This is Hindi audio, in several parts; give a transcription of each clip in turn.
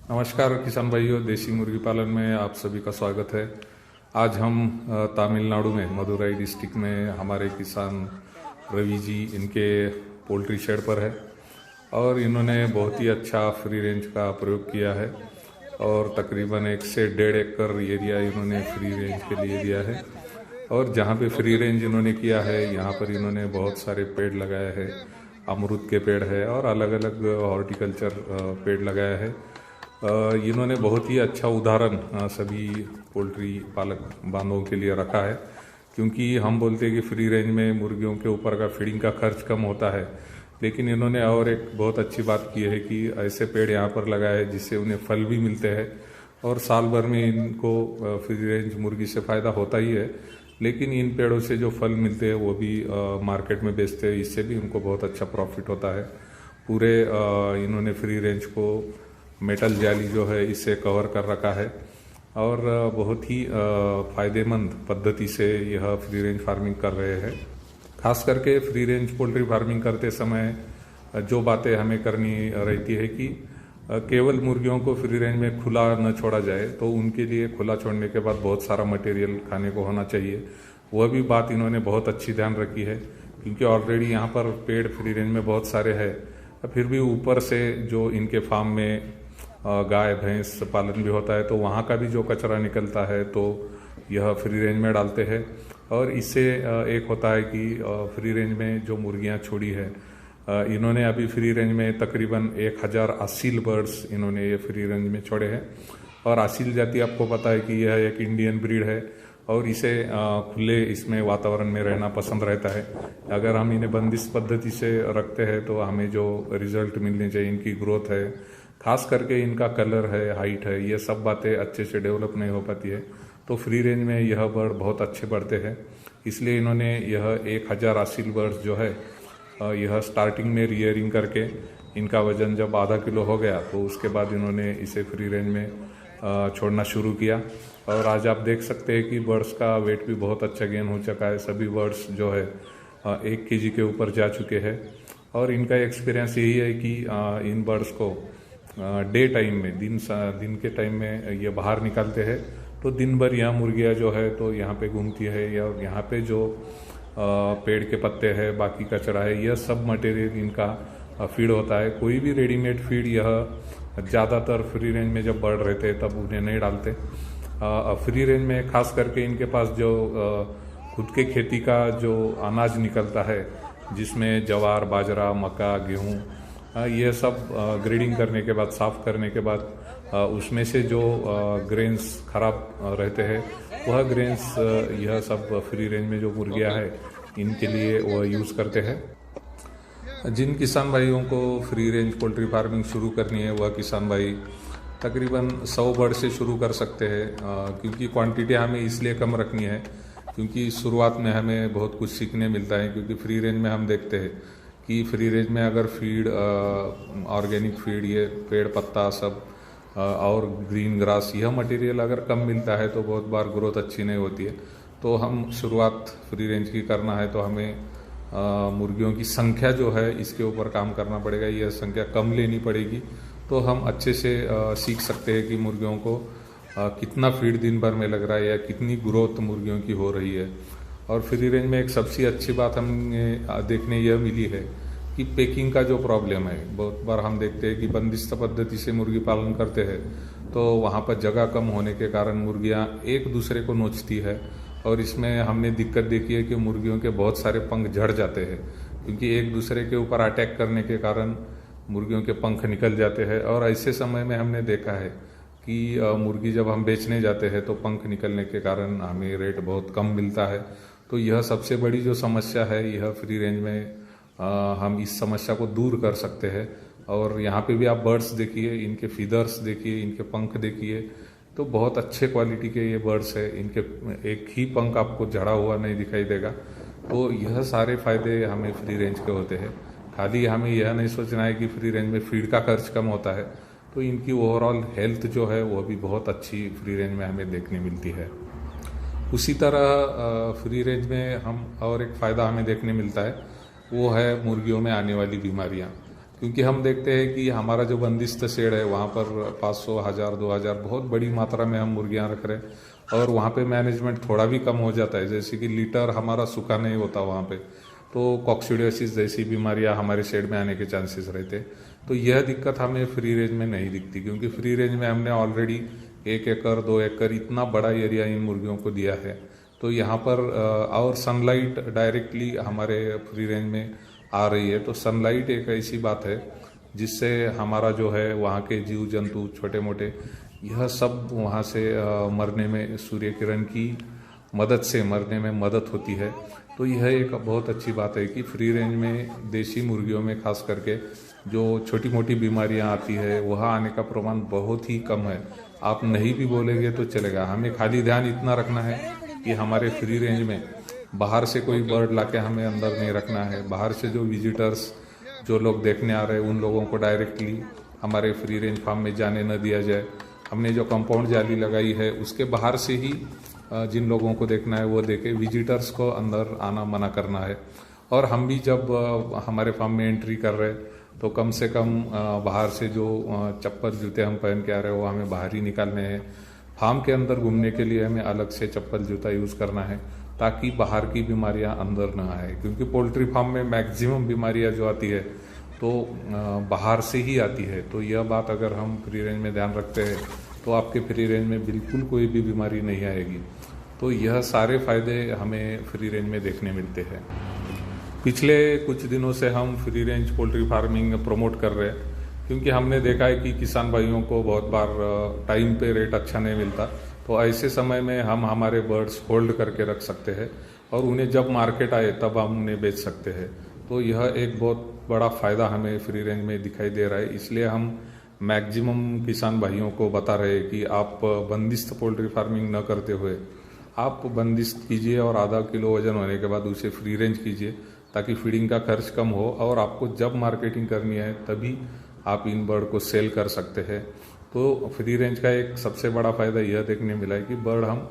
नमस्कार किसान भाइयों, देसी मुर्गी पालन में आप सभी का स्वागत है। आज हम तमिलनाडु में मदुरई डिस्ट्रिक्ट में हमारे किसान रवि जी इनके पोल्ट्री शेड पर है और इन्होंने बहुत ही अच्छा फ्री रेंज का प्रयोग किया है और तकरीबन 1 से 1.5 एकड़ एरिया इन्होंने फ्री रेंज के लिए दिया है। और जहाँ पे फ्री रेंज इन्होंने किया है यहाँ पर इन्होंने बहुत सारे पेड़ लगाए हैं, अमरूद के पेड़ है और अलग अलग हॉर्टिकल्चर पेड़ लगाया है। इन्होंने बहुत ही अच्छा उदाहरण सभी पोल्ट्री पालक बांधों के लिए रखा है, क्योंकि हम बोलते हैं कि फ्री रेंज में मुर्गियों के ऊपर का फीडिंग का खर्च कम होता है, लेकिन इन्होंने और एक बहुत अच्छी बात की है कि ऐसे पेड़ यहाँ पर लगाए हैं जिससे उन्हें फल भी मिलते हैं और साल भर में इनको फ्री रेंज मुर्गी से फ़ायदा होता ही है, लेकिन इन पेड़ों से जो फल मिलते हैं वो भी मार्केट में बेचते हैं, इससे भी उनको बहुत अच्छा प्रॉफिट होता है। पूरे इन्होंने फ्री रेंज को मेटल जाली जो है इससे कवर कर रखा है और बहुत ही फ़ायदेमंद पद्धति से यह फ्री रेंज फार्मिंग कर रहे हैं। खास करके फ्री रेंज पोल्ट्री फार्मिंग करते समय जो बातें हमें करनी रहती है कि केवल मुर्गियों को फ्री रेंज में खुला न छोड़ा जाए, तो उनके लिए खुला छोड़ने के बाद बहुत सारा मटेरियल खाने को होना चाहिए। वह भी बात इन्होंने बहुत अच्छी ध्यान रखी है, क्योंकि ऑलरेडी यहाँ पर पेड़ फ्री रेंज में बहुत सारे हैं, फिर भी ऊपर से जो इनके फार्म में गाय भैंस पालन भी होता है तो वहाँ का भी जो कचरा निकलता है तो यह फ्री रेंज में डालते हैं। और इससे एक होता है कि फ्री रेंज में जो मुर्गियाँ छोड़ी है, इन्होंने अभी फ्री रेंज में तकरीबन 1000 असील बर्ड्स इन्होंने ये फ्री रेंज में छोड़े हैं। और असील जाति आपको पता है कि यह एक इंडियन ब्रीड है और इसे खुले इसमें वातावरण में रहना पसंद रहता है। अगर हम इन्हें बंदिश पद्धति से रखते हैं तो हमें जो रिजल्ट मिलने चाहिए, इनकी ग्रोथ है, खास करके इनका कलर है, हाइट है, ये सब बातें अच्छे से डेवलप नहीं हो पाती है। तो फ्री रेंज में यह बर्ड बहुत अच्छे बढ़ते हैं, इसलिए इन्होंने यह 1000 असील बर्ड्स जो है यह स्टार्टिंग में रियरिंग करके इनका वजन जब आधा किलो हो गया तो उसके बाद इन्होंने इसे फ्री रेंज में छोड़ना शुरू किया। और आज आप देख सकते हैं कि बर्ड्स का वेट भी बहुत अच्छा गेन हो चुका है। सभी बर्ड्स जो है 1 kg के ऊपर जा चुके हैं और इनका एक्सपीरियंस यही है कि इन बर्ड्स को डे टाइम में दिन के टाइम में ये बाहर निकलते हैं तो दिन भर यहाँ मुर्गियाँ जो है तो यहाँ पे घूमती है, या यहाँ पे जो पेड़ के पत्ते हैं, बाकी कचरा है, यह सब मटेरियल इनका फीड होता है। कोई भी रेडीमेड फीड यह ज़्यादातर फ्री रेंज में जब बढ़ रहते हैं तब उन्हें नहीं डालते। फ्री रेंज में खास करके इनके पास जो खुद के खेती का जो अनाज निकलता है, जिसमें ज्वार, बाजरा, मक्का, गेहूँ, ये सब ग्रेडिंग करने के बाद, साफ करने के बाद उसमें से जो ग्रेन्स खराब रहते हैं वह ग्रेन्स यह सब फ्री रेंज में जो मुर्गियाँ हैं इनके लिए वह यूज़ करते हैं। जिन किसान भाइयों को फ्री रेंज पोल्ट्री फार्मिंग शुरू करनी है वह किसान भाई तकरीबन 100 बर्ड से शुरू कर सकते हैं, क्योंकि क्वांटिटी हमें इसलिए कम रखनी है क्योंकि शुरुआत में हमें बहुत कुछ सीखने मिलता है। क्योंकि फ्री रेंज में हम देखते हैं कि फ्री रेंज में अगर फीड ऑर्गेनिक फीड, ये पेड़ पत्ता सब और ग्रीन ग्रास, यह मटेरियल अगर कम मिलता है तो बहुत बार ग्रोथ अच्छी नहीं होती है। तो हम शुरुआत फ्री रेंज की करना है तो हमें मुर्गियों की संख्या जो है इसके ऊपर काम करना पड़ेगा। यह संख्या कम लेनी पड़ेगी तो हम अच्छे से सीख सकते हैं कि मुर्गियों को कितना फीड दिन भर में लग रहा है या कितनी ग्रोथ मुर्गियों की हो रही है। और फ्री रेंज में एक सबसे अच्छी बात हमें देखने यह मिली है कि पैकिंग का जो प्रॉब्लम है, बहुत बार हम देखते हैं कि बंदिस्त पद्धति से मुर्गी पालन करते हैं तो वहाँ पर जगह कम होने के कारण मुर्गियाँ एक दूसरे को नोचती है और इसमें हमने दिक्कत देखी है कि मुर्गियों के बहुत सारे पंख झड़ जाते हैं, क्योंकि एक दूसरे के ऊपर अटैक करने के कारण मुर्गियों के पंख निकल जाते हैं। और ऐसे समय में हमने देखा है कि मुर्गी जब हम बेचने जाते हैं तो पंख निकलने के कारण हमें रेट बहुत कम मिलता है। तो यह सबसे बड़ी जो समस्या है, यह फ्री रेंज में हम इस समस्या को दूर कर सकते हैं। और यहाँ पे भी आप बर्ड्स देखिए, इनके फीदर्स देखिए, इनके पंख देखिए, तो बहुत अच्छे क्वालिटी के ये बर्ड्स है। इनके एक ही पंख आपको झड़ा हुआ नहीं दिखाई देगा। तो यह सारे फायदे हमें फ्री रेंज के होते हैं। खाली हमें यह नहीं सोचना है कि फ्री रेंज में फीड का खर्च कम होता है, तो इनकी ओवरऑल हेल्थ जो है वो भी बहुत अच्छी फ्री रेंज में हमें देखने मिलती है। उसी तरह फ्री रेंज में हम और एक फ़ायदा हमें देखने मिलता है, वो है मुर्गियों में आने वाली बीमारियां। क्योंकि हम देखते हैं कि हमारा जो बंदिस्त शेड है वहाँ पर 500, 1000, 2000 बहुत बड़ी मात्रा में हम मुर्गियाँ रख रहे हैं और वहाँ पे मैनेजमेंट थोड़ा भी कम हो जाता है, जैसे कि लीटर हमारा सूखा नहीं होता वहाँ पे, तो कॉक्सीडियोसिस जैसी बीमारियाँ हमारे शेड में आने के चांसेस रहते। तो यह दिक्कत हमें फ्री रेंज में नहीं दिखती, क्योंकि फ्री रेंज में हमने ऑलरेडी 1 एकड़ 2 एकड़ इतना बड़ा एरिया इन मुर्गियों को दिया है। तो यहाँ पर और सनलाइट डायरेक्टली हमारे फ्री रेंज में आ रही है। तो सनलाइट एक ऐसी बात है जिससे हमारा जो है वहाँ के जीव जंतु छोटे मोटे यह सब वहाँ से मरने में, सूर्य किरण की मदद से मरने में मदद होती है। तो यह एक बहुत अच्छी बात है कि फ्री रेंज में देसी मुर्गियों में खास करके जो छोटी मोटी बीमारियां आती है वह आने का प्रमाण बहुत ही कम है। आप नहीं भी बोलेंगे तो चलेगा, हमें खाली ध्यान इतना रखना है कि हमारे फ्री रेंज में बाहर से कोई बर्ड लाके हमें अंदर नहीं रखना है। बाहर से जो विजिटर्स, जो लोग देखने आ रहे हैं, उन लोगों को डायरेक्टली हमारे फ्री रेंज फार्म में जाने न दिया जाए। हमने जो कंपाउंड जाली लगाई है उसके बाहर से ही जिन लोगों को देखना है वो देखे, विजिटर्स को अंदर आना मना करना है। और हम भी जब हमारे फार्म में एंट्री कर रहे तो कम से कम बाहर से जो चप्पल जूते हम पहन के आ रहे हैं वो हमें बाहर ही निकालने हैं। फार्म के अंदर घूमने के लिए हमें अलग से चप्पल जूता यूज़ करना है ताकि बाहर की बीमारियां अंदर ना आए, क्योंकि पोल्ट्री फार्म में मैक्सिमम बीमारियां जो आती है तो बाहर से ही आती है। तो यह बात अगर हम फ्री रेंज में ध्यान रखते हैं तो आपके फ्री रेंज में बिल्कुल कोई भी बीमारी नहीं आएगी। तो यह सारे फायदे हमें फ्री रेंज में देखने मिलते हैं। पिछले कुछ दिनों से हम free range poultry farming promote कर रहे हैं, क्योंकि हमने देखा है कि किसान भाइयों को बहुत बार टाइम पे रेट अच्छा नहीं मिलता। तो ऐसे समय में हम हमारे बर्ड्स होल्ड करके रख सकते हैं और उन्हें जब मार्केट आए तब हम उन्हें बेच सकते हैं। तो यह एक बहुत बड़ा फ़ायदा हमें फ्री रेंज में दिखाई दे रहा है। इसलिए हम मैक्सिमम किसान भाइयों को बता रहे हैं कि आप बंदिस्त पोल्ट्री फार्मिंग न करते हुए आप बंदिस्त कीजिए और आधा किलो वजन होने के बाद उसे फ्री रेंज कीजिए, ताकि फीडिंग का खर्च कम हो और आपको जब मार्केटिंग करनी है तभी आप इन बर्ड को सेल कर सकते हैं। तो फ्री रेंज का एक सबसे बड़ा फ़ायदा यह देखने मिला है कि बर्ड हम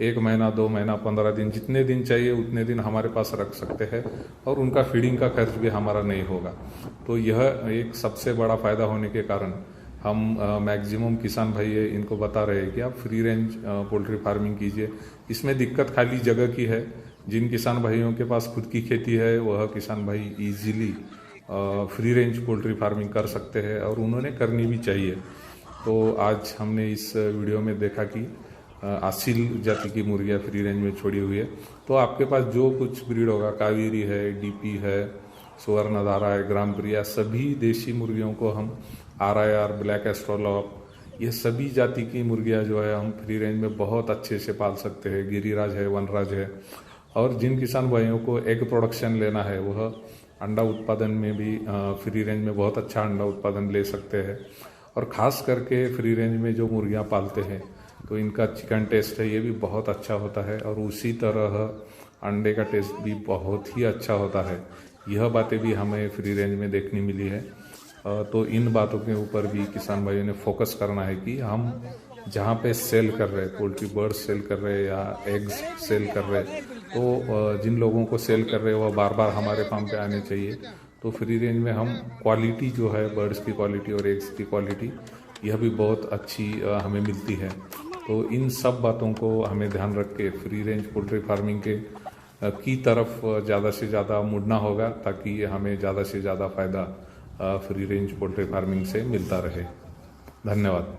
1 महीना, 2 महीना, 15 दिन, जितने दिन चाहिए उतने दिन हमारे पास रख सकते हैं और उनका फीडिंग का खर्च भी हमारा नहीं होगा। तो यह एक सबसे बड़ा फ़ायदा होने के कारण हम मैक्सिमम किसान भाई इनको बता रहे हैं कि आप फ्री रेंज पोल्ट्री फार्मिंग कीजिए। इसमें दिक्कत खाली जगह की है। जिन किसान भाइयों के पास खुद की खेती है वह किसान भाई easily free range poultry farming कर सकते हैं और उन्होंने करनी भी चाहिए। तो आज हमने इस वीडियो में देखा कि असील जाति की मुर्गियाँ फ्री रेंज में छोड़ी हुई है। तो आपके पास जो कुछ ब्रीड होगा, कावेरी है, डीपी है, सुवर्णधारा है, ग्राम प्रिया, सभी देशी मुर्गियों को हम RIR, ब्लैक एस्ट्रोलॉप, ये सभी जाति की मुर्गियाँ जो है हम फ्री रेंज में बहुत अच्छे से पाल सकते हैं। गिरिराज है, वनराज है। और जिन किसान भाइयों को एग प्रोडक्शन लेना है वह अंडा उत्पादन में भी फ्री रेंज में बहुत अच्छा अंडा उत्पादन ले सकते हैं। और ख़ास करके फ्री रेंज में जो मुर्गियाँ पालते हैं तो इनका चिकन टेस्ट है ये भी बहुत अच्छा होता है और उसी तरह अंडे का टेस्ट भी बहुत ही अच्छा होता है। यह बातें भी हमें फ्री रेंज में देखने मिली है। तो इन बातों के ऊपर भी किसान भाइयों ने फोकस करना है कि हम जहाँ पे सेल कर रहे हैं, पोल्ट्री बर्ड सेल कर रहे हैं या एग्स सेल कर रहे हैं, तो जिन लोगों को सेल कर रहे हैं वह बार बार हमारे फार्म पे आने चाहिए। तो फ्री रेंज में हम क्वालिटी जो है, बर्ड्स की क्वालिटी और एग्स की क्वालिटी, यह भी बहुत अच्छी हमें मिलती है। तो इन सब बातों को हमें ध्यान रख के फ्री रेंज पोल्ट्री फार्मिंग के की तरफ ज़्यादा से ज़्यादा मुड़ना होगा, ताकि हमें ज़्यादा से ज़्यादा फ़ायदा फ्री रेंज पोल्ट्री फार्मिंग से मिलता रहे। धन्यवाद।